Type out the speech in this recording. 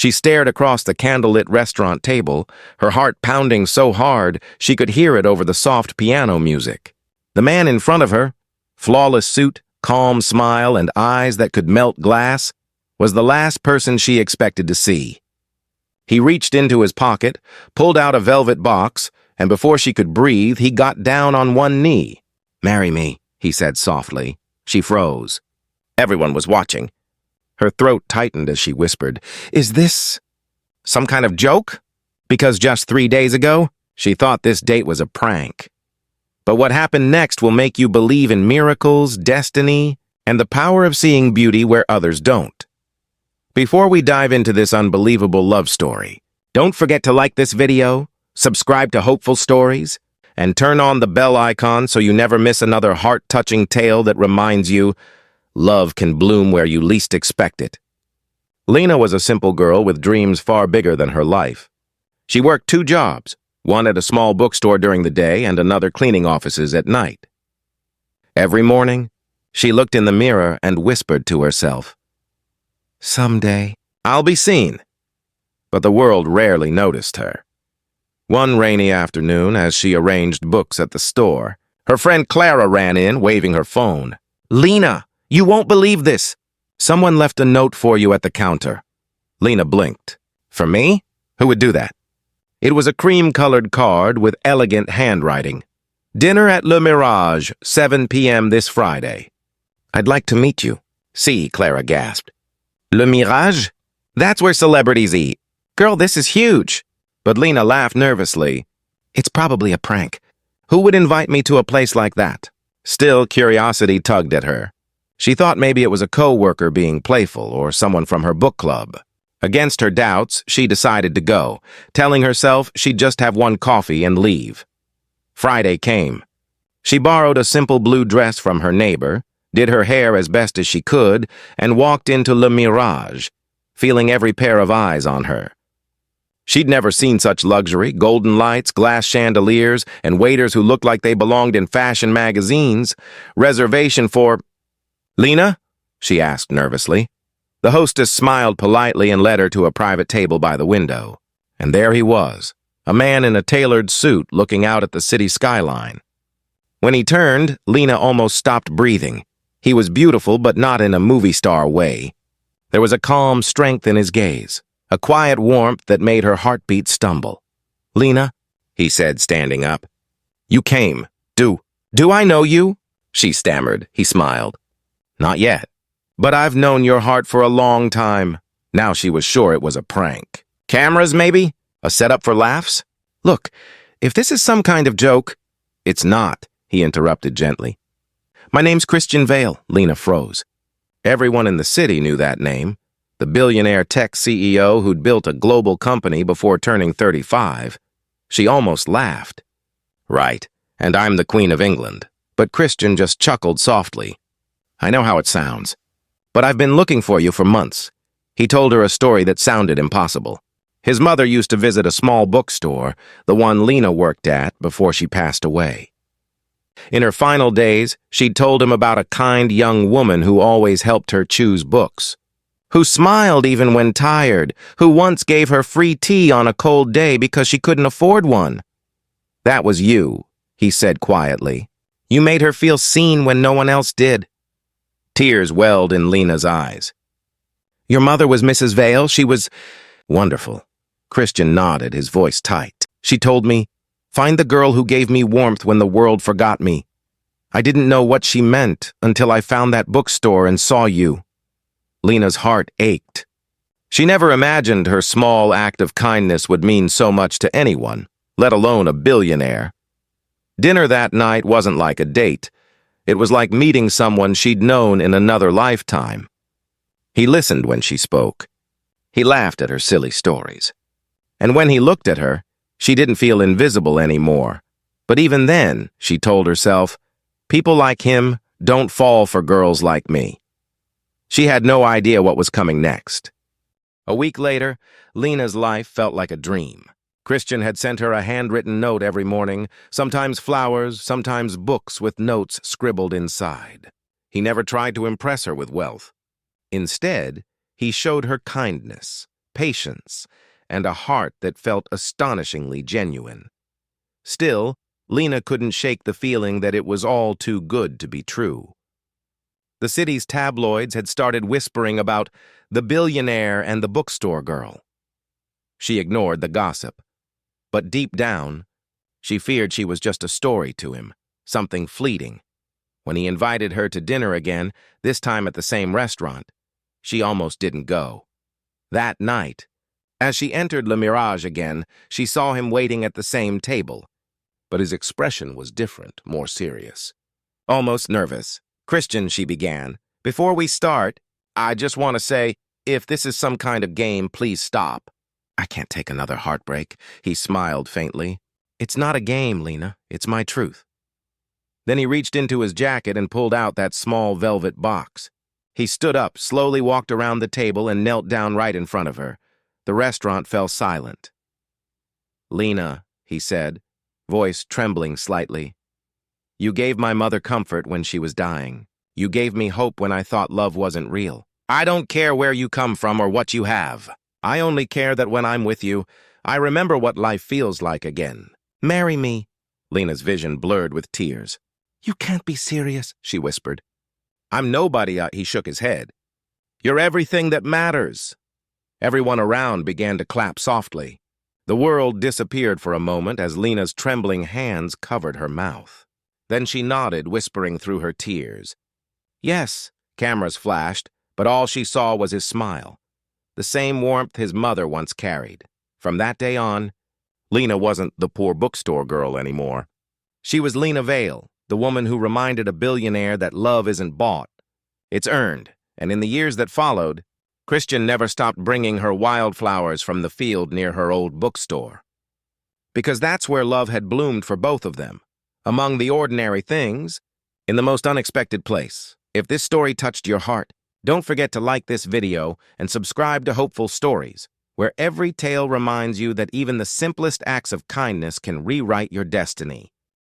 She stared across the candlelit restaurant table, her heart pounding so hard she could hear it over the soft piano music. The man in front of her, flawless suit, calm smile, and eyes that could melt glass, was the last person she expected to see. He reached into his pocket, pulled out a velvet box, and before she could breathe, he got down on one knee. "Marry me," he said softly. She froze. Everyone was watching. Her throat tightened as she whispered, "Is this some kind of joke?" Because just 3 days ago, she thought this date was a prank. But what happened next will make you believe in miracles, destiny, and the power of seeing beauty where others don't. Before we dive into this unbelievable love story, don't forget to like this video, subscribe to Hopeful Stories, and turn on the bell icon so you never miss another heart-touching tale that reminds you love can bloom where you least expect it. Lena was a simple girl with dreams far bigger than her life. She worked 2 jobs, one at a small bookstore during the day and another cleaning offices at night. Every morning, she looked in the mirror and whispered to herself, "Someday, I'll be seen." But the world rarely noticed her. One rainy afternoon, as she arranged books at the store, her friend Clara ran in, waving her phone. "Lena, you won't believe this. Someone left a note for you at the counter." Lena blinked. "For me? Who would do that?" It was a cream-colored card with elegant handwriting. "Dinner at Le Mirage, 7 p.m. this Friday." "I'd like to meet you." "See," Clara gasped. "Le Mirage? That's where celebrities eat. Girl, this is huge." But Lena laughed nervously. "It's probably a prank. Who would invite me to a place like that?" Still, curiosity tugged at her. She thought maybe it was a co-worker being playful or someone from her book club. Against her doubts, she decided to go, telling herself she'd just have one coffee and leave. Friday came. She borrowed a simple blue dress from her neighbor, did her hair as best as she could, and walked into Le Mirage, feeling every pair of eyes on her. She'd never seen such luxury, golden lights, glass chandeliers, and waiters who looked like they belonged in fashion magazines. Reservation for... "Lena?" she asked nervously. The hostess smiled politely and led her to a private table by the window. And there he was, a man in a tailored suit looking out at the city skyline. When he turned, Lena almost stopped breathing. He was beautiful, but not in a movie star way. There was a calm strength in his gaze, a quiet warmth that made her heartbeat stumble. "Lena," he said, standing up. "You came. Do I know you?" she stammered. He smiled. "Not yet. But I've known your heart for a long time." Now she was sure it was a prank. "Cameras, maybe? A setup for laughs?" "Look, if this is some kind of joke..." "It's not," he interrupted gently. "My name's Christian Vale." Lena froze. Everyone in the city knew that name. The billionaire tech CEO who'd built a global company before turning 35. She almost laughed. "Right, and I'm the Queen of England." But Christian just chuckled softly. "I know how it sounds. But I've been looking for you for months." He told her a story that sounded impossible. His mother used to visit a small bookstore, the one Lena worked at before she passed away. In her final days, she'd told him about a kind young woman who always helped her choose books, who smiled even when tired, who once gave her free tea on a cold day because she couldn't afford one. "That was you," he said quietly. "You made her feel seen when no one else did." Tears welled in Lena's eyes. "Your mother was Mrs. Vale. She was..." "Wonderful." Christian nodded, his voice tight. "She told me, 'Find the girl who gave me warmth when the world forgot me.' I didn't know what she meant until I found that bookstore and saw you." Lena's heart ached. She never imagined her small act of kindness would mean so much to anyone, let alone a billionaire. Dinner that night wasn't like a date. It was like meeting someone she'd known in another lifetime. He listened when she spoke. He laughed at her silly stories. And when he looked at her, she didn't feel invisible anymore. But even then, she told herself, people like him don't fall for girls like me. She had no idea what was coming next. A week later, Lena's life felt like a dream. Christian had sent her a handwritten note every morning, sometimes flowers, sometimes books with notes scribbled inside. He never tried to impress her with wealth. Instead, he showed her kindness, patience, and a heart that felt astonishingly genuine. Still, Lena couldn't shake the feeling that it was all too good to be true. The city's tabloids had started whispering about the billionaire and the bookstore girl. She ignored the gossip, but deep down, she feared she was just a story to him, something fleeting. When he invited her to dinner again, this time at the same restaurant, she almost didn't go. That night, as she entered Le Mirage again, she saw him waiting at the same table, but his expression was different, more serious. Almost nervous. "Christian," she began, "before we start, I just want to say, if this is some kind of game, please stop." "I can't take another heartbreak," he smiled faintly. "It's not a game, Lena. It's my truth." Then he reached into his jacket and pulled out that small velvet box. He stood up, slowly walked around the table, and knelt down right in front of her. The restaurant fell silent. "Lena," he said, voice trembling slightly, "you gave my mother comfort when she was dying. You gave me hope when I thought love wasn't real. I don't care where you come from or what you have. I only care that when I'm with you, I remember what life feels like again. Marry me." Lena's vision blurred with tears. "You can't be serious," she whispered. "I'm nobody," he shook his head. "You're everything that matters." Everyone around began to clap softly. The world disappeared for a moment as Lena's trembling hands covered her mouth. Then she nodded, whispering through her tears. "Yes," cameras flashed, but all she saw was his smile, the same warmth his mother once carried. From that day on, Lena wasn't the poor bookstore girl anymore. She was Lena Vale, the woman who reminded a billionaire that love isn't bought, it's earned. And in the years that followed, Christian never stopped bringing her wildflowers from the field near her old bookstore. Because that's where love had bloomed for both of them, among the ordinary things, in the most unexpected place. If this story touched your heart, don't forget to like this video and subscribe to Hopeful Stories, where every tale reminds you that even the simplest acts of kindness can rewrite your destiny.